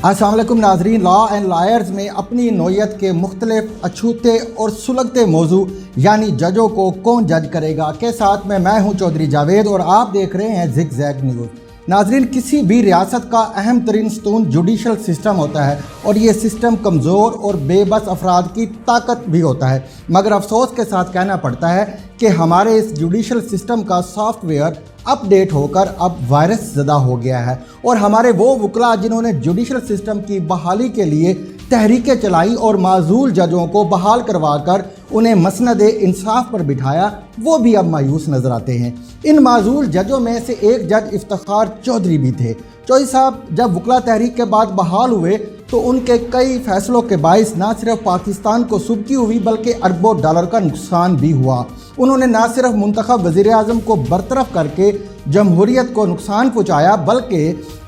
अस्सलाम वालेकुम नाजरीन, लॉ एंड लायर्स में अपनी नौयत के मुख्तलिफ अछूते और सुलगते मौजू यानी जजों को कौन जज करेगा के साथ में मैं हूं चौधरी जावेद और आप देख रहे हैं जिग जैग न्यूज़। नाजरीन, किसी भी रियासत का अहम तरीन स्तून जुडिशल सिस्टम होता है और ये सिस्टम कमज़ोर और बेबस अफराद की ताकत भी होता है, मगर अफसोस के साथ कहना पड़ता है कि हमारे इस जुडिशल सिस्टम का सॉफ्टवेयर अपडेट होकर अब वायरस ज़दा हो गया है और हमारे वो वकला जिन्होंने जुडिशल सिस्टम की बहाली के लिए तहरीकें चलाई और माजूल जजों को बहाल करवाकर उन्हें मसनद इंसाफ पर बिठाया, वो भी अब मायूस नज़र आते हैं। इन माजूल जजों में से एक जज इफ्तिखार चौधरी भी थे। चौधरी साहब जब वकला तहरीक के बाद बहाल हुए तो उनके कई फैसलों के बाइस ना सिर्फ पाकिस्तान को सुबकी हुई बल्कि अरबों डॉलर का नुकसान भी हुआ। उन्होंने ना सिर्फ मुंतखब वज़ीर आज़म को बरतरफ करके जमहूरियत को नुकसान पहुँचाया बल्कि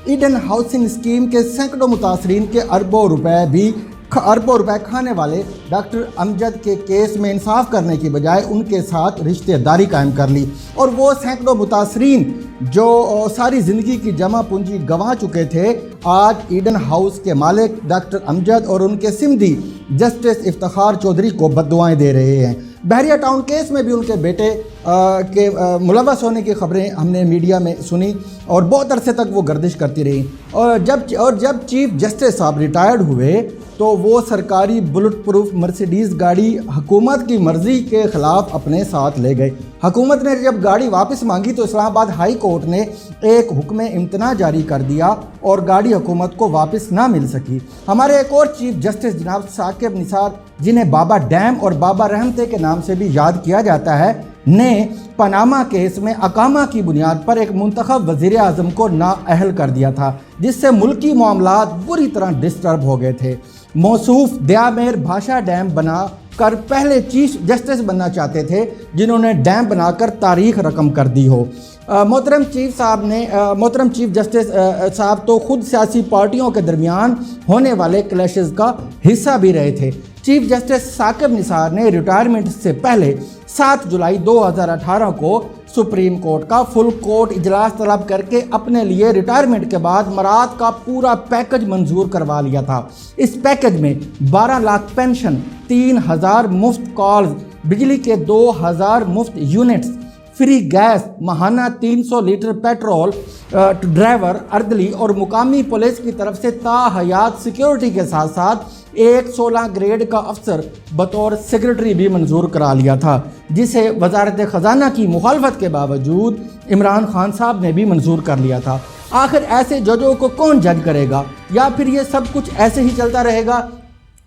ईडन हाउसिंग स्कीम के सैकड़ों मुतासरीन के अरबों रुपए खाने वाले डॉक्टर अमजद के केस में इंसाफ करने की बजाय उनके साथ रिश्तेदारी कायम कर ली और वो सैकड़ों मुतासरीन जो सारी ज़िंदगी की जमा पूंजी गंवा चुके थे, आज ईडन हाउस के मालिक डॉक्टर अमजद और उनके सिमधी जस्टिस इफ्तिखार चौधरी को बद्दुआएं दे रहे हैं। बहरिया टाउन केस में भी उनके बेटे के मुलव्वस होने की खबरें हमने मीडिया में सुनी और बहुत अरसे तक वो गर्दिश करती रही और जब चीफ जस्टिस साहब रिटायर्ड हुए तो वो सरकारी बुलेट प्रूफ मर्सिडीज़ गाड़ी हुकूमत की मर्ज़ी के ख़िलाफ़ अपने साथ ले गए। हुकूमत ने जब गाड़ी वापस मांगी तो इस्लामाबाद हाई कोर्ट ने एक हुक्म इम्तना जारी कर दिया और गाड़ी हुकूमत को वापस ना मिल सकी। हमारे एक और चीफ जस्टिस जनाब साकिब निसार, जिन्हें बाबा डैम और बाबा रहमते के नाम से भी याद किया जाता है, ने पनामा केस में अकामा की बुनियाद पर एक मुंतखब वज़ीर आज़म को नाअहल कर दिया था, जिससे मुल्की मामलात बुरी तरह डिस्टर्ब हो गए थे। मौसूफ दयामेर भाषा डैम बना कर पहले चीफ जस्टिस बनना चाहते थे जिन्होंने डैम बनाकर तारीख रकम कर दी हो। मोहतरम चीफ जस्टिस साहब तो खुद सियासी पार्टियों के दरमियान होने वाले क्लैशेस का हिस्सा भी रहे थे। चीफ जस्टिस साकिब निसार ने रिटायरमेंट से पहले 7 जुलाई 2018 को सुप्रीम कोर्ट का फुल कोर्ट इजलास तलब करके अपने लिए रिटायरमेंट के बाद मराद का पूरा पैकेज मंजूर करवा लिया था। इस पैकेज में 12 लाख पेंशन, 3000 मुफ्त कॉल्स, बिजली के 2000 मुफ्त यूनिट्स, फ्री गैस, माहाना 300 लीटर पेट्रोल, ड्राइवर, अर्दली और मुकामी पुलिस की तरफ से ताहयात सिक्योरिटी के साथ साथ एक 16 ग्रेड का अफसर बतौर सेक्रेटरी भी मंजूर करा लिया था, जिसे वजारत ख़जाना की मुखालफत के बावजूद इमरान खान साहब ने भी मंजूर कर लिया था। आखिर ऐसे जजों को कौन जज करेगा या फिर ये सब कुछ ऐसे ही चलता रहेगा?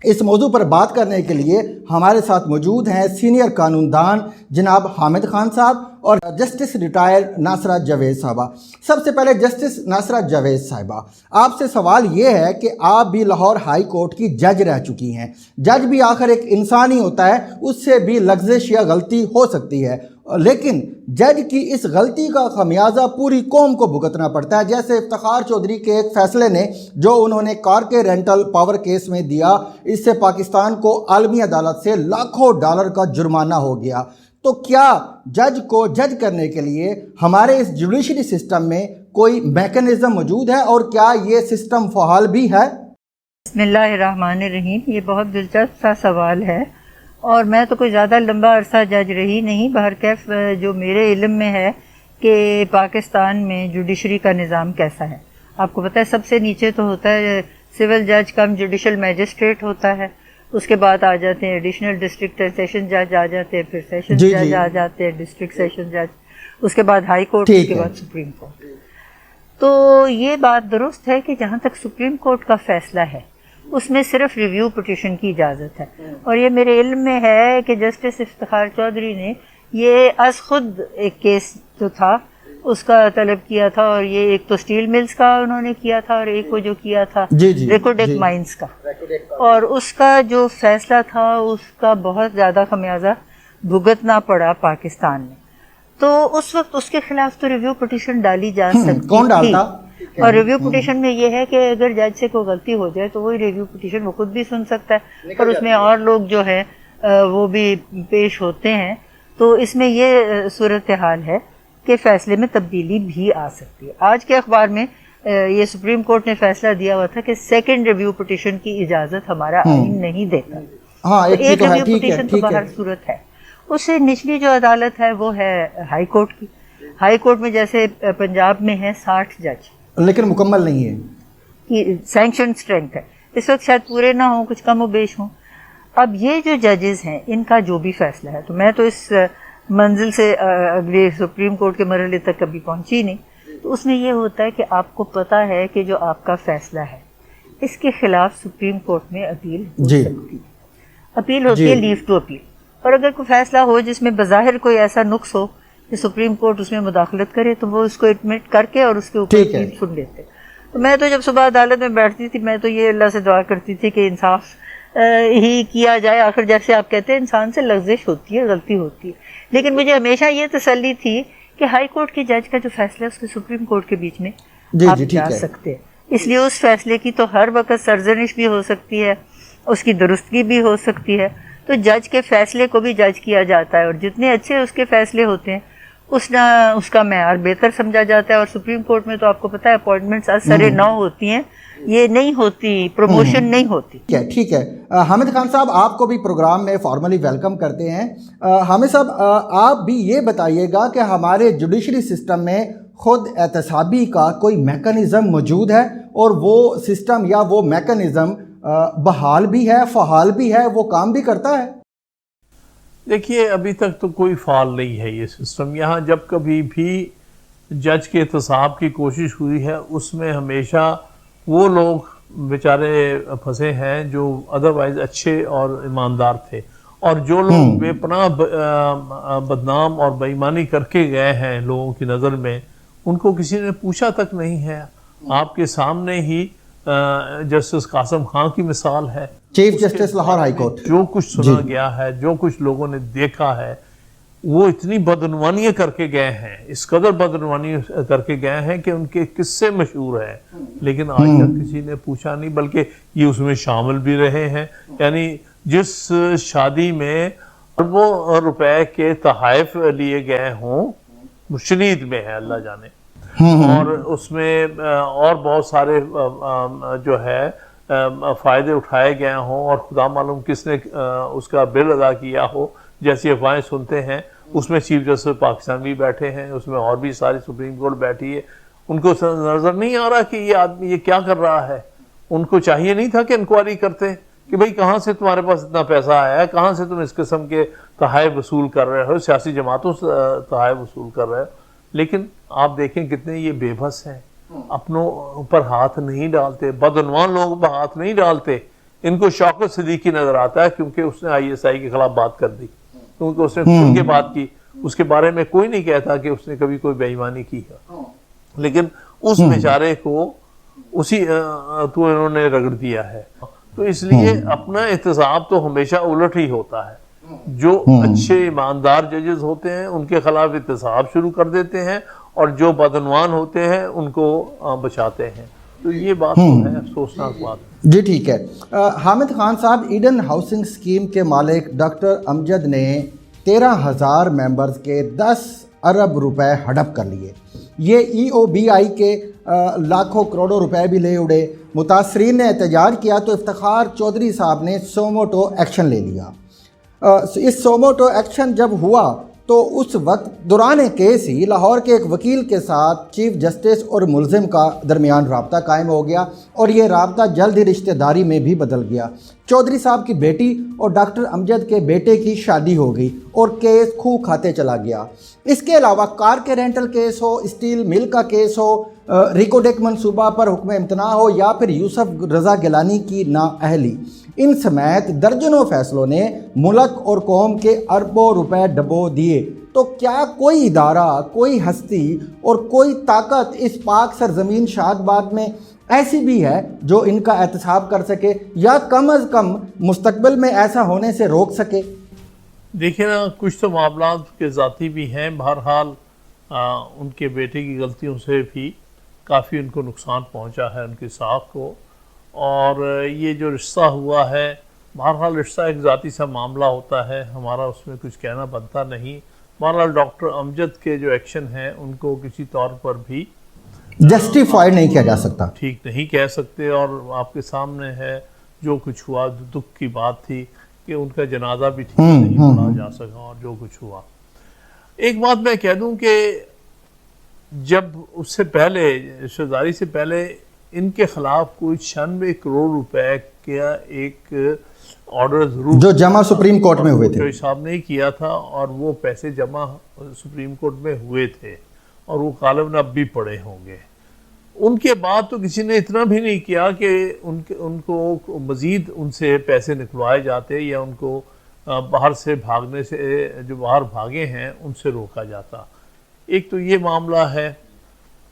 इस मौजू पर बात करने के लिए हमारे साथ मौजूद हैं सीनियर कानूनदान जनाब हामिद खान साहब और जस्टिस रिटायर नासरा जावेद साहबा। सबसे पहले जस्टिस नासरा जावेद साहिबा, आपसे सवाल ये है कि आप भी लाहौर हाई कोर्ट की जज रह चुकी हैं। जज भी आखिर एक इंसान ही होता है, उससे भी लफ्ज़िश या गलती हो सकती है, लेकिन जज की इस गलती का खमियाजा पूरी कौम को भुगतना पड़ता है। जैसे इफ्तिखार चौधरी के एक फ़ैसले ने जो उन्होंने कार के रेंटल पावर केस में दिया, इससे पाकिस्तान को आलमी अदालत से लाखों डॉलर का जुर्माना हो गया। तो क्या जज को जज करने के लिए हमारे इस जुडिशरी सिस्टम में कोई मैकेनिज़्म मौजूद है और क्या ये सिस्टम फ़आल भी है? बिस्मिल्लाहिर्रहमानिर्रहीम, ये बहुत दिलचस्प सा सवाल है और मैं तो कोई ज़्यादा लंबा अरसा जज रही नहीं। बहरकैफ जो मेरे इल्म में है कि पाकिस्तान में जुडिशरी का निज़ाम कैसा है। आपको पता है सबसे नीचे तो होता है सिविल जज कम जुडिशल मैजिस्ट्रेट होता है, उसके बाद आ जाते हैं एडिशनल डिस्ट्रिक्ट सेशन जज आ जाते हैं, फिर सेशन जज आ जाते हैं, डिस्ट्रिक्ट सेशन जज, उसके बाद हाई कोर्ट, उसके बाद सुप्रीम कोर्ट। तो ये बात दुरुस्त है कि जहाँ तक सुप्रीम कोर्ट का फैसला है उसमें सिर्फ रिव्यू पिटीशन की इजाज़त है और ये मेरे इल्म में है कि जस्टिस इफ्तिखार चौधरी ने ये अस खुद एक केस जो था उसका तलब किया था और ये एक तो स्टील मिल्स का उन्होंने किया था और एक वो जो किया था रेकोडेक माइंस का, और उसका जो फैसला था उसका बहुत ज़्यादा खमियाजा भुगतना पड़ा पाकिस्तान में। तो उस वक्त उसके खिलाफ तो रिव्यू पिटीशन डाली जा सकती कौन डालता? और रिव्यू पिटीशन में ये है कि अगर जज से कोई गलती हो जाए तो वही रिव्यू पिटीशन वो खुद भी सुन सकता है और उसमें और लोग जो है वो भी पेश होते हैं। तो इसमें ये सूरत हाल है कि फ़ैसले में तब्दीली भी आ सकती है। आज के अखबार में یہ سپریم کورٹ نے فیصلہ دیا ہوا تھا کہ سیکنڈ ریویو پٹیشن کی اجازت ہمارا آئین نہیں دیتا. ہاں تو ایک ریویو پٹیشن تو بہر صورت ہے. اس سے نچلی جو عدالت ہے وہ ہے ہائی کورٹ کی. ہائی کورٹ میں جیسے پنجاب میں ہے 60 جج, لیکن مکمل نہیں ہے کی سینکشن اسٹرینتھ ہے. اس وقت شاید پورے نہ ہوں, کچھ کم و بیش ہوں. اب یہ جو ججز ہیں ان کا جو بھی فیصلہ ہے, تو میں تو اس منزل سے اگلے سپریم کورٹ کے مرحلے تک کبھی پہنچی نہیں, تو اس میں یہ ہوتا ہے کہ آپ کو پتہ ہے کہ جو آپ کا فیصلہ ہے اس کے خلاف سپریم کورٹ میں اپیل ہو سکتی ہے. اپیل ہوتی ہے لیو ٹو اپیل. اور اگر کوئی فیصلہ ہو جس میں بظاہر کوئی ایسا نقص ہو کہ سپریم کورٹ اس میں مداخلت کرے, تو وہ اس کو ایڈمٹ کر کے اور اس کے اوپر اپیل سن لیتے. تو میں تو جب صبح عدالت میں بیٹھتی تھی میں تو یہ اللہ سے دعا کرتی تھی کہ انصاف ہی کیا جائے. آخر جیسے آپ کہتے ہیں انسان سے لغزش ہوتی ہے, غلطی ہوتی ہے, لیکن مجھے ہمیشہ یہ تسلی تھی کہ ہائی کورٹ کے جج کا جو فیصلہ ہے اس کے سپریم کورٹ کے بیچ میں آپ جا سکتے ہیں. اس لیے اس فیصلے کی تو ہر وقت سرزنش بھی ہو سکتی ہے, اس کی درستگی بھی ہو سکتی ہے. تو جج کے فیصلے کو بھی جج کیا جاتا ہے, اور جتنے اچھے اس کے فیصلے ہوتے ہیں اس کا معیار بہتر سمجھا جاتا ہے. اور سپریم کورٹ میں تو آپ کو پتہ ہے اپوائنٹمنٹس سرے 9 ہوتی ہیں, یہ نہیں ہوتی, پروموشن نہیں ہوتی. ٹھیک ہے. حامد خان صاحب, آپ کو بھی پروگرام میں فارملی ویلکم کرتے ہیں. حامد صاحب, آپ بھی یہ بتائیے گا کہ ہمارے جوڈیشری سسٹم میں خود احتسابی کا کوئی میکانزم موجود ہے, اور وہ سسٹم یا وہ میکانزم بحال بھی ہے, فعال بھی ہے, وہ کام بھی کرتا ہے؟ دیکھیے, ابھی تک تو کوئی فعال نہیں ہے یہ سسٹم. یہاں جب کبھی بھی جج کے احتساب کی کوشش ہوئی ہے اس میں ہمیشہ وہ لوگ بیچارے پھنسے ہیں جو ادروائز اچھے اور ایماندار تھے, اور جو لوگ بے پناہ بدنام اور بے ایمانی کر کے گئے ہیں لوگوں کی نظر میں, ان کو کسی نے پوچھا تک نہیں ہے. آپ کے سامنے ہی جسٹس قاسم خان کی مثال ہے, chief justice Lahore high court. جو کچھ سنا گیا ہے, جو کچھ لوگوں نے دیکھا ہے, وہ اتنی بدعنوانیاں کر کے گئے ہیں, اس قدر بدعنوانی کر کے گئے ہیں کہ ان کے قصے مشہور ہیں, لیکن آج تک کسی نے پوچھا نہیں, بلکہ یہ اس میں شامل بھی رہے ہیں. یعنی جس شادی میں اربوں روپے کے تحائف لیے گئے ہوں, شنید میں ہے اللہ جانے, اور اس میں اور بہت سارے جو ہے فائدے اٹھائے گئے ہوں, اور خدا معلوم کس نے اس کا بل ادا کیا ہو, جیسی افواہیں سنتے ہیں. اس میں چیف جسٹس پاکستان بھی بیٹھے ہیں, اس میں اور بھی ساری سپریم کورٹ بیٹھی ہے. ان کو نظر نہیں آ رہا کہ یہ آدمی یہ کیا کر رہا ہے. ان کو چاہیے نہیں تھا کہ انکوائری کرتے کہ بھئی کہاں سے تمہارے پاس اتنا پیسہ آیا ہے, کہاں سے تم اس قسم کے تحائف وصول کر رہے ہو, سیاسی جماعتوں سے تحائف وصول کر رہے ہو. لیکن آپ دیکھیں کتنے یہ بے بس ہیں, اپنوں اوپر ہاتھ نہیں ڈالتے, بدعنوان لوگوں پر ہاتھ نہیں ڈالتے. ان کو شوکت صدیقی نظر آتا ہے کیونکہ اس نے ISI کے خلاف بات کر دی, کیونکہ اس نے کھل کے بات کی. اس کے بارے میں کوئی نہیں کہتا کہ اس نے کبھی کوئی بے ایمانی کی ہے, لیکن اس بیچارے کو اسی تو انہوں نے رگڑ دیا ہے. تو اس لیے اپنا احتساب تو ہمیشہ الٹ ہی ہوتا ہے. جو اچھے ایماندار ججز ہوتے ہیں ان کے خلاف احتساب شروع کر دیتے ہیں, اور جو بدعنوان ہوتے ہیں ان کو بچاتے ہیں. تو یہ بات تو ہے افسوسناک بات. جی ٹھیک ہے. حامد خان صاحب, ایڈن ہاؤسنگ اسکیم کے مالک ڈاکٹر امجد نے 13,000 ممبرز کے 10 ارب روپے ہڑپ کر لیے. یہ EOBI کے لاکھوں کروڑوں روپے بھی لے اڑے. متاثرین نے احتجاج کیا تو افتخار چودھری صاحب نے سوموٹو ایکشن لے لیا. اس سوموٹو ایکشن جب ہوا تو اس وقت دوران کیس ہی لاہور کے ایک وکیل کے ساتھ چیف جسٹس اور ملزم کا درمیان رابطہ قائم ہو گیا, اور یہ رابطہ جلد ہی رشتہ داری میں بھی بدل گیا. چودھری صاحب کی بیٹی اور ڈاکٹر امجد کے بیٹے کی شادی ہو گئی اور کیس خو کھاتے چلا گیا. اس کے علاوہ کار کے رینٹل کیس ہو, اسٹیل مل کا کیس ہو, ریکوڈیک منصوبہ پر حکم امتناع ہو, یا پھر یوسف رضا گیلانی کی نااہلی, ان سمیت درجنوں فیصلوں نے ملک اور قوم کے اربوں روپے ڈبو دیے. تو کیا کوئی ادارہ, کوئی ہستی اور کوئی طاقت اس پاک سرزمین شاد باد میں ایسی بھی ہے جو ان کا احتساب کر سکے, یا کم از کم مستقبل میں ایسا ہونے سے روک سکے؟ دیکھیں نا, کچھ تو معاملات کے ذاتی بھی ہیں. بہرحال ان کے بیٹے کی غلطیوں سے بھی کافی ان کو نقصان پہنچا ہے, ان کی ساکھ کو. اور یہ جو رشتہ ہوا ہے, بہرحال رشتہ ایک ذاتی سا معاملہ ہوتا ہے, ہمارا اس میں کچھ کہنا بنتا نہیں. بہرحال ڈاکٹر امجد کے جو ایکشن ہیں ان کو کسی طور پر بھی जस्टिफाइड नहीं किया जा सकता। ठीक नहीं कह सकते, और आपके सामने है जो कुछ हुआ। दुख की बात थी कि उनका जनाजा भी ठीक नहीं पढ़ा जा सका, और जो कुछ हुआ। एक बात मैं कह दूं कि जब उससे पहले, रिश्तेदारी से पहले, इनके खिलाफ कोई 96 करोड़ रुपए का एक ऑर्डर जरूर जो जमा सुप्रीम कोर्ट में हुए थे, चौधरी साहब ने किया था, और वो पैसे जमा सुप्रीम कोर्ट में हुए थे, और वो कालम अब भी पड़े होंगे। उनके बाद तो किसी ने इतना भी नहीं किया कि उनको मजीद उनसे पैसे निकलवाए जाते, या उनको बाहर से भागने से, जो बाहर भागे हैं उनसे रोका जाता। एक तो ये मामला है।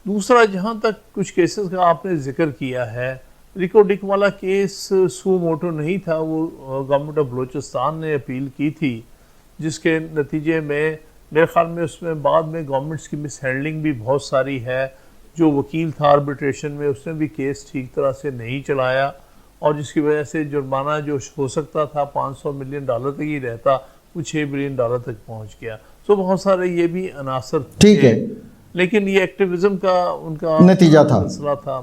दूसरा, जहाँ तक कुछ केसेस का आपने जिक्र किया है, रिको डिक वाला केस सू मोटो नहीं था, वो गवर्नमेंट ऑफ बलूचिस्तान ने अपील की थी, जिसके नतीजे में मेरे ख्याल में उसमें बाद में गवर्नमेंट्स की मिस हैंडलिंग भी बहुत सारी है। जो वकील था आर्बिट्रेशन में, उसने भी केस ठीक तरह से नहीं चलाया, और जिसकी वजह से जुर्माना जो हो सकता था $500 मिलियन तक ही रहता, वो $6 बिलियन तक पहुंच गया। तो बहुत सारे ये भी अनासर ठीक है, लेकिन ये एक्टिविज्म का उनका नतीजा था। मसला था।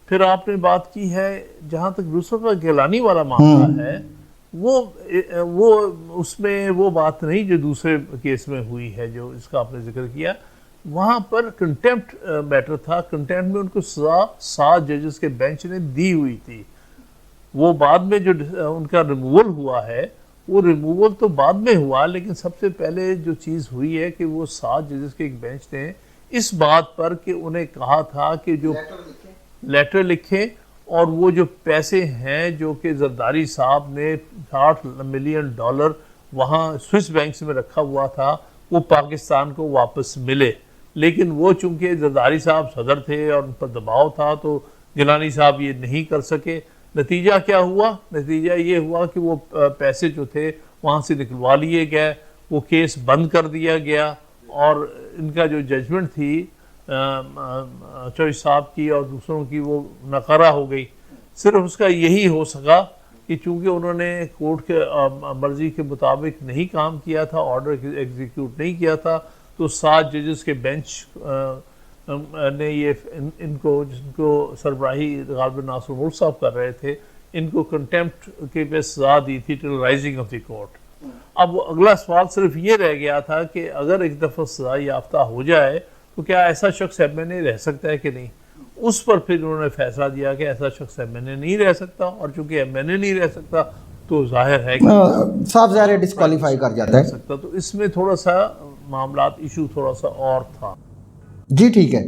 फिर आपने बात की है, जहाँ तक यूसुफ गिलानी वाला मामला है, वो उसमें वो बात नहीं जो दूसरे केस में हुई है, जो इसका आपने जिक्र किया। वहाँ पर कंटेम्प्ट मैटर था। कंटेम्प्ट में उनको सजा 7 जजेस के बेंच ने दी हुई थी। वो बाद में जो उनका रिमूवल हुआ है, वो रिमूवल तो बाद में हुआ, लेकिन सबसे पहले जो चीज़ हुई है कि वो 7 जजेस के एक बेंच ने इस बात पर कि उन्हें कहा था कि जो लेटर लिखे, और वो जो पैसे हैं जो कि जरदारी साहब ने $60 मिलियन वहाँ स्विस बैंक में रखा हुआ था, वो पाकिस्तान को वापस मिले। लेकिन वो चूंकि जरदारी साहब सदर थे और उन पर दबाव था, तो गिलानी साहब ये नहीं कर सके। नतीजा क्या हुआ? नतीजा ये हुआ कि वो पैसे जो थे वहाँ से निकलवा लिए गए, वो केस बंद कर दिया गया, और इनका जो जजमेंट थी चौधरी साहब की और दूसरों की, वो नकारा हो गई। सिर्फ उसका यही हो सका कि चूंकि उन्होंने कोर्ट के मर्जी के मुताबिक नहीं काम किया था, ऑर्डर एग्जीक्यूट नहीं किया था, तो 7 जजेस के बेंच ने ये इनको, जिनको सरबराही गालिबन नासिर मुल्क साहब कर रहे थे, इनको कंटेम्प्ट के पे सजा दी थी till rising of the court. अब अगला सवाल सिर्फ ये रह गया था कि अगर एक दफ़ा सजा याफ्ता हो जाए तो क्या ऐसा शख्स एमएनए रह सकता है कि नहीं। उस पर फिर उन्होंने फैसला दिया कि ऐसा शख्स एमएनए नहीं रह सकता, और चूंकि एमएनए नहीं रह सकता तो जाहिर है कि साफ ज़ाहिर डिस्क्वालीफाई कर जाता है। सकता, तो इसमें थोड़ा सा मामलात इशू थोड़ा सा और था। जी ठीक है,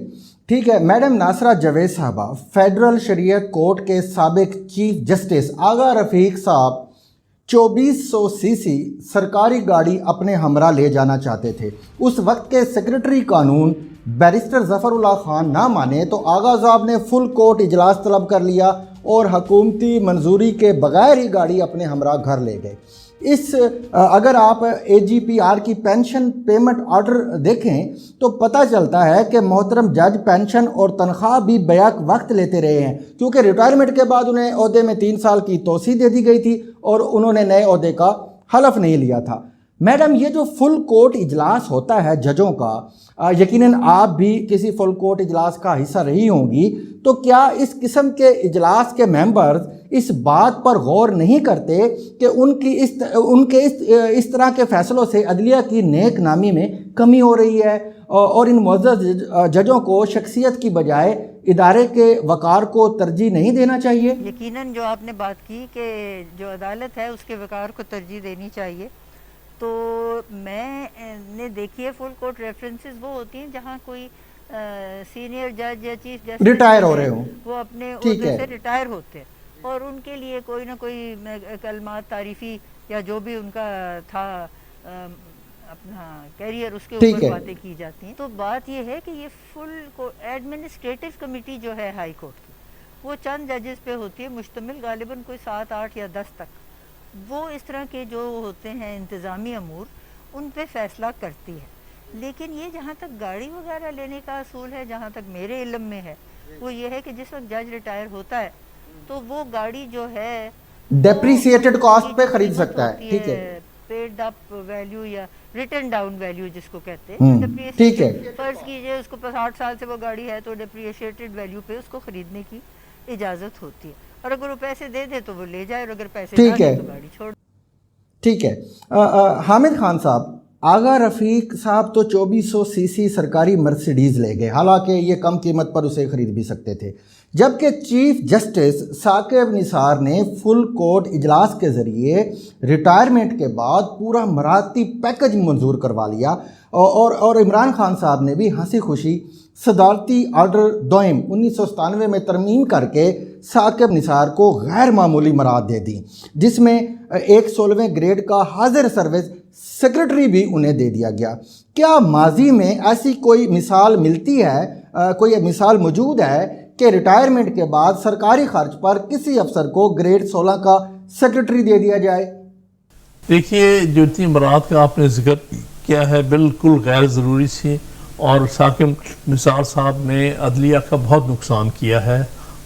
ठीक है। मैडम नासरा जावेद साहबा, फेडरल शरीयत कोर्ट के साबिक चीफ जस्टिस आगा रफ़ीक साहब 2400 सीसी सरकारी गाड़ी अपने हमरा ले जाना चाहते थे। उस वक्त के सेक्रेटरी कानून बैरिस्टर ज़फ़रुल्लाह खान ना माने तो आगा साहब ने फुल कोर्ट इजलास तलब कर लिया और हकूमती मंजूरी के बगैर ही गाड़ी अपने हमरा घर ले गए। अगर आप AGPR की पेंशन पेमेंट ऑर्डर देखें तो पता चलता है कि मोहतरम जज पेंशन और तनख्वाह भी बैक वक्त लेते रहे हैं, क्योंकि रिटायरमेंट के बाद उन्हें ओहदे में 3 साल की तोसी दे दी गई थी और उन्होंने नए ओहदे का हलफ नहीं लिया था। मैडम, ये जो फुल कोर्ट इजलास होता है जजों का, यकीनन आप भी किसी फुल कोर्ट इजलास का हिस्सा रही होंगी, तो क्या इस किस्म के इजलास के मेंबर्स इस बात पर गौर नहीं करते कि उनके इस तरह के फैसलों से अदलिया की नेक नामी में कमी हो रही है, और इन मुअज़्ज़ज़ जजों को शख्सियत की बजाय इदारे के वक़ार को तरजीह नहीं देना चाहिए? यकीनन जो आपने बात की कि जो अदालत है उसके वक़ार को तरजीह देनी चाहिए, तो मैंने देखी है फुल कोर्ट रेफरेंसेस वो होती हैं जहाँ कोई सीनियर जज या चीफ जस्टिस रिटायर हो रहे हो, वो अपने ठीक ओहदे है, से रिटायर होते हैं, और उनके लिए कोई ना कोई कलमात तारीफ़ी या जो भी उनका था अपना कैरियर, उसके ऊपर बातें की जाती हैं। तो बात ये है कि ये फुल को एडमिनिस्ट्रेटिव कमेटी जो है हाई कोर्ट की, वो चंद जजेस पे होती है मुश्तमिल, गालिबन कोई 7, 8 या 10 तक। वो इस तरह के जो होते हैं इंतज़ामी अमूर, उन पे फ़ैसला करती है। लेकिन ये जहाँ तक गाड़ी वगैरह लेने का असूल है, जहाँ तक मेरे इल्म में है, वो ये है कि जिस वक्त जज रिटायर होता है तो वो गाड़ी जो है डेप्रिसिएटेड कॉस्ट पे खरीद सकता है, ठीक है, پیڈ اپ ویلیو یا ریٹن ڈاؤن ویلیو جس کو کہتے ہیں. ٹھیک ہے. فرض کیجئے اس کو 60 سال سے وہ گاڑی ہے تو ڈیپریشیٹڈ ویلیو پہ اس کو خریدنے کی اجازت ہوتی ہے, اور اگر وہ پیسے دے دے تو وہ لے جائے, اور اگر پیسے نہ دے تو گاڑی چھوڑ. ٹھیک ہے. حامد خان صاحب, آغا رفیق صاحب تو 2400 cc سرکاری مرسیڈیز لے گئے, حالانکہ یہ کم قیمت پر اسے خرید بھی سکتے تھے, جبکہ چیف جسٹس ثاقب نثار نے فل کورٹ اجلاس کے ذریعے ریٹائرمنٹ کے بعد پورا مراعاتی پیکج منظور کروا لیا, اور عمران خان صاحب نے بھی ہنسی خوشی صدارتی آرڈر دوئم 1997 میں ترمیم کر کے ثاقب نثار کو غیر معمولی مراعات دے دی, جس میں ایک 16ویں گریڈ کا حاضر سروس سیکرٹری بھی انہیں دے دیا گیا. کیا ماضی میں ایسی کوئی مثال ملتی ہے, کوئی مثال موجود ہے کہ ریٹائرمنٹ کے بعد سرکاری خرچ پر کسی افسر کو گریڈ 16 کا سیکرٹری دے دیا جائے؟ دیکھیے, جو اتنی برات کا آپ نے ذکر کیا ہے بالکل غیر ضروری سی, اور ثاقب نثار صاحب نے عدلیہ کا بہت نقصان کیا ہے.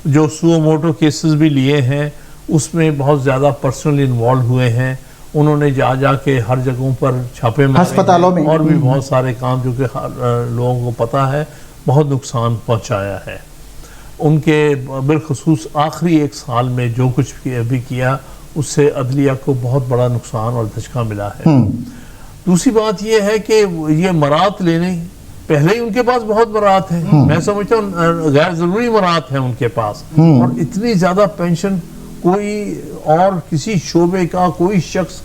جو سو موٹو کیسز بھی لیے ہیں اس میں بہت زیادہ پرسنل انوالو ہوئے ہیں, انہوں نے جا کے ہر جگہوں پر چھاپے مارے ہسپتالوں میں, اور بھی بہت سارے کام جو کہ لوگوں کو پتہ ہے بہت نقصان پہنچایا ہے. ان کے بالخصوص آخری 1 سال میں جو کچھ بھی کیا اس سے عدلیہ کو بہت بڑا نقصان اور دھچکا ملا ہے. دوسری بات یہ ہے کہ یہ مراعات لینے, پہلے ہی ان کے پاس بہت مراعات ہیں, میں سمجھتا ہوں غیر ضروری مراعات ہیں ان کے پاس, اور اتنی زیادہ پینشن کوئی اور کسی شعبے کا کوئی شخص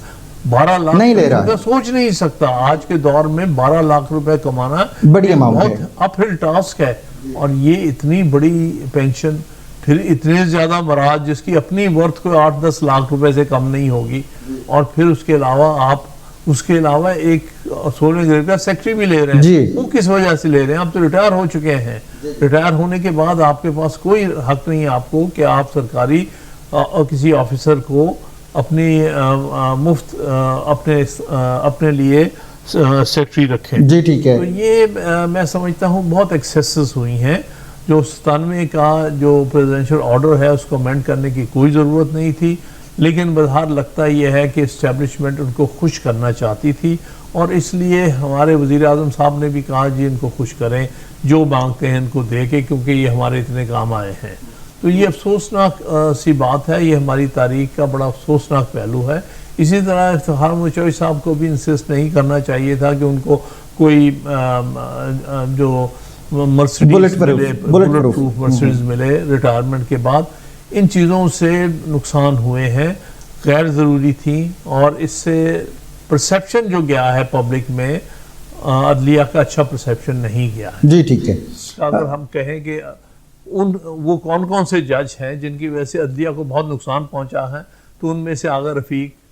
12 لاکھ نہیں لے رہا, سوچ نہیں سکتا. آج کے دور میں 12 لاکھ روپے کمانا بڑی اماؤنٹ ہے, بہت اپ ہل ٹاسک ہے, اور یہ اتنی بڑی پینشن, پھر اتنے زیادہ مراعات جس کی اپنی ورتھ کوئی 8-10 لاکھ روپے سے کم نہیں ہوگی, اور پھر اس کے علاوہ ایک 16 گریڈ کا سیکٹری بھی لے رہے ہیں. وہ کس وجہ سے لے رہے ہیں؟ آپ تو ریٹائر ہو چکے ہیں. ریٹائر ہونے کے بعد آپ کے پاس کوئی حق نہیں آپ کو کہ آپ سرکاری کسی آفیسر کو اپنی مفت اپنے لیے سیکٹری رکھیں. جی ٹھیک ہے. تو یہ میں سمجھتا ہوں بہت ایکسیسز ہوئی ہیں. جو 97 کا جو پریزیڈنشل آرڈر ہے اس کو امینڈ کرنے کی کوئی ضرورت نہیں تھی, لیکن بظاہر لگتا یہ ہے کہ اسٹیبلشمنٹ ان کو خوش کرنا چاہتی تھی, اور اس لیے ہمارے وزیر اعظم صاحب نے بھی کہا جی ان کو خوش کریں, جو مانگتے ہیں ان کو دے کے, کیونکہ یہ ہمارے اتنے کام آئے ہیں. تو یہ افسوسناک سی بات ہے, یہ ہماری تاریخ کا بڑا افسوسناک پہلو ہے. اسی طرح افتخار مچوئی صاحب کو بھی انسسٹ نہیں کرنا چاہیے تھا کہ ان کو کوئی جو مرسیڈیز ملے ریٹائرمنٹ کے بعد. ان چیزوں سے نقصان ہوئے ہیں, غیر ضروری تھی, اور اس سے پرسیپشن جو گیا ہے پبلک میں عدلیہ کا اچھا پرسیپشن نہیں گیا ہے. جی ٹھیک ہے. اگر ہم کہیں کہ وہ کون سے جج ہیں جن کی وجہ سے عدلیہ کو بہت نقصان پہنچا ہے, تو ان میں سے آغا رفیق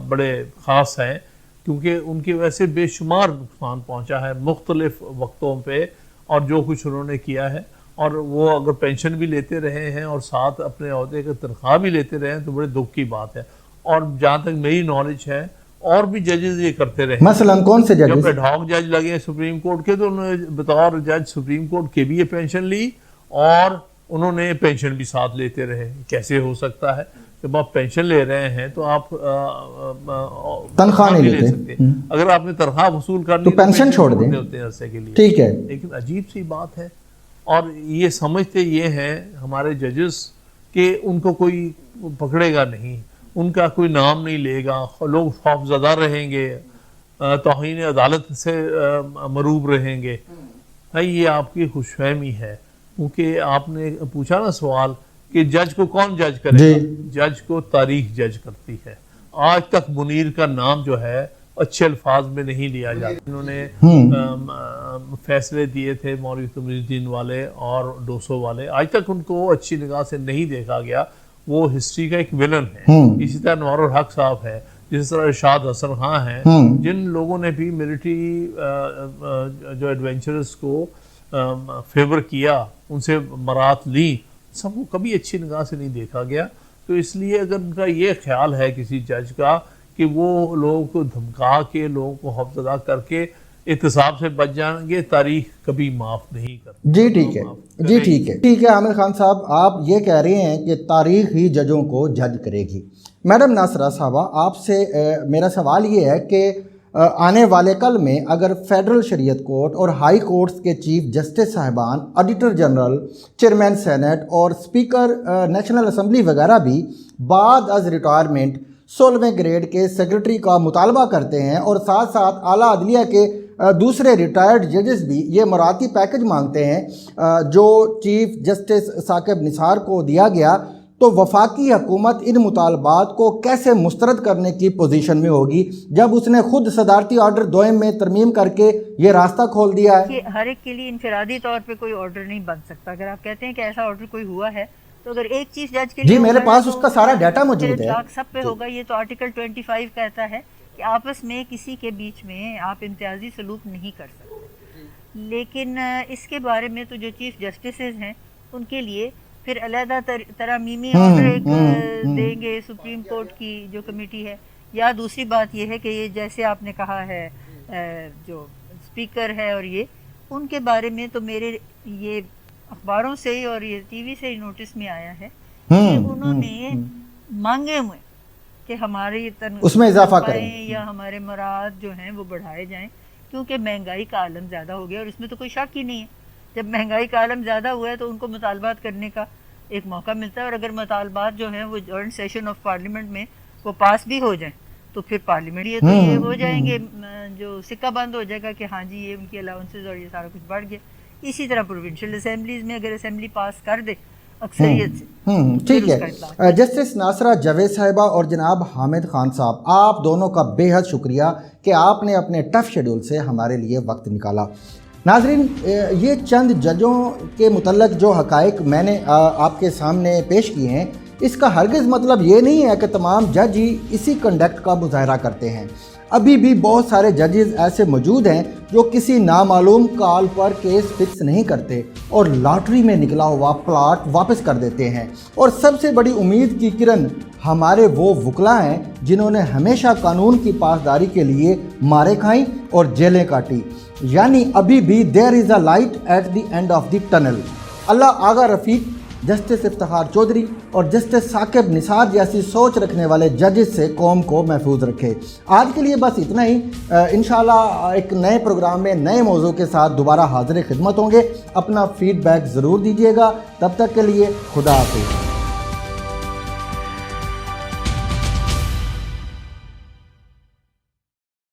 بڑے خاص ہیں, کیونکہ ان کی وجہ سے بے شمار نقصان پہنچا ہے مختلف وقتوں پہ, اور جو کچھ انہوں نے کیا ہے, اور وہ اگر پینشن بھی لیتے رہے ہیں اور ساتھ اپنے عہدے کا تنخواہ بھی لیتے رہے ہیں تو بڑے دکھ کی بات ہے. اور جہاں تک میری نالج ہے اور بھی ججز یہ کرتے رہے. مثلا کون سے ججز؟ جب ایڈ ہاک جج لگے ہیں سپریم کورٹ کے, تو انہوں نے بطور جج سپریم کورٹ کے بھی یہ پینشن لی, اور انہوں نے پینشن بھی ساتھ لیتے رہے. کیسے ہو سکتا ہے؟ جب آپ پینشن لے رہے ہیں تو آپ تنخواہ نہیں لے سکتے. اگر آپ نے تنخواہ وصول کرنی تو پینشن چھوڑ دیں ہوتے ہیں عرصے کے لیے. ٹھیک ہے. لیکن عجیب سی بات ہے, اور یہ سمجھتے یہ ہیں ہمارے ججز کہ ان کو کوئی پکڑے گا نہیں, ان کا کوئی نام نہیں لے گا, لوگ خوف زدہ رہیں گے, توہین عدالت سے مروب رہیں گے. یہ آپ کی خوش فہمی ہے, کیونکہ آپ نے پوچھا نا سوال کہ جج کو کون جج کرے گا. جج کو تاریخ جج کرتی ہے. آج تک منیر کا نام جو ہے اچھے الفاظ میں نہیں لیا جاتا. انہوں نے فیصلے دیے تھے مولوی تقی الدین والے اور ڈوسو والے, آج تک ان کو اچھی نگاہ سے نہیں دیکھا گیا. وہ ہسٹری کا ایک ویلن ہے. اسی طرح انوار الحق صاحب ہے, جس طرح ارشاد حسن خان ہیں, جن لوگوں نے بھی ملٹری جو ایڈونچرز کو فیور کیا, ان سے برات لی, سب کو کبھی اچھی نگاہ سے نہیں دیکھا گیا. تو اس لیے اگر ان کا یہ خیال ہے کسی جج کا کہ وہ لوگوں کو دھمکا کے, لوگوں کو خوفزدہ کر کے एहतसाब से बच जाएंगे, तारीख कभी माफ नहीं करती। जी ठीक है, जी ठीक है आमिर खान साहब, आप ये कह रहे हैं कि तारीख ही जजों को जज करेगी। मैडम नासरा साहबा, आपसे मेरा सवाल ये है कि आने वाले कल में अगर फेडरल शरीयत कोर्ट और हाई कोर्ट्स के चीफ जस्टिस साहिबान, ऑडिटर जनरल, चेयरमैन सेनेट और स्पीकर नेशनल असम्बली वगैरह भी बाद अज रिटायरमेंट 16वें ग्रेड के सेक्रेटरी का मुतालबा करते हैं और साथ साथ आला अदलिया के दूसरे रिटायर्ड जजेस भी ये मराती पैकेज मांगते हैं जो चीफ जस्टिस साकिब निसार को दिया गया, तो वफाकी हुकूमत इन मुतालबात को कैसे मुस्तरद करने की पोजीशन में होगी जब उसने खुद सदारती ऑर्डर 2 में तरमीम करके ये रास्ता खोल दिया है? कि हर एक के लिए इनफरादी तौर पे कोई ऑर्डर नहीं बन सकता। अगर आप कहते हैं कि ऐसा ऑर्डर कोई हुआ है, तो अगर एक चीफ जज के लिए जी मेरे पास उसका सारा डाटा मौजूद है, सब पे होगा। ये तो आर्टिकल 25 कहता है कि आपस में किसी के बीच में आप इम्तियाजी सलूक नहीं कर सकते। लेकिन इसके बारे में तो जो चीफ जस्टिस हैं उनके लिए फिर अलहदा तरामीमी ऑर्डर एक देंगे सुप्रीम कोर्ट की जो कमेटी है। या दूसरी बात ये है कि ये जैसे आपने कहा है जो स्पीकर है और ये उनके बारे में तो मेरे ये अखबारों से ही और ये टीवी से ही नोटिस में आया है कि उन्होंने मांगे हुए कि हमारी उसमें इजाफा करें या हमारे मराद जो हैं वो बढ़ाए जाएं, क्योंकि महंगाई का आलम ज़्यादा हो गया और इसमें तो कोई शक ही नहीं है। जब महंगाई का आलम ज़्यादा हुआ है तो उनको मुतालबात करने का एक मौका मिलता है, और अगर मुतालबात जो हैं वो जॉइंट सेशन ऑफ पार्लियामेंट में वो पास भी हो जाएं तो फिर पार्लियामेंट ये तो ये हो जाएंगे, जो सिक्का बंद हो जाएगा कि हाँ जी ये उनकी अलाउंसेस और ये सारा कुछ बढ़ गया। इसी तरह प्रोविंशियल असेंबलीज में अगर असेंबली पास कर दे अक्सरियत से, ठीक है। जस्टिस नासरा जावेद साहिबा और जनाब हामिद खान साहब, आप दोनों का बेहद शुक्रिया कि आपने अपने टफ शेड्यूल से हमारे लिए वक्त निकाला। नाजरीन, ये चंद जजों के मुतल्लक जो हकाइक मैंने आपके सामने पेश किए हैं, इसका हरगिज़ मतलब ये नहीं है कि तमाम जज ही इसी कंडक्ट का मुजाहरा करते हैं। अभी भी बहुत सारे जजेस ऐसे मौजूद हैं जो किसी नामालूम कॉल पर केस फिक्स नहीं करते और लॉटरी में निकला हुआ प्लाट वापस कर देते हैं। और सबसे बड़ी उम्मीद की किरण हमारे वो वकला हैं जिन्होंने हमेशा कानून की पासदारी के लिए मारे खाई और जेलें काटी। यानी अभी भी there is a light at the end of the tunnel. अल्लाह आगा रफ़ीक, जस्टिस इफ्तिखार चौधरी और जस्टिस साकिब निसार जैसी सोच रखने वाले जजेस से कौम को महफूज रखे। आज के लिए बस इतना ही। इंशाल्लाह एक नए प्रोग्राम में नए मौजू के साथ दोबारा हाजिर खिदमत होंगे। अपना फीडबैक ज़रूर दीजिएगा। तब तक के लिए खुदा हाफिज़।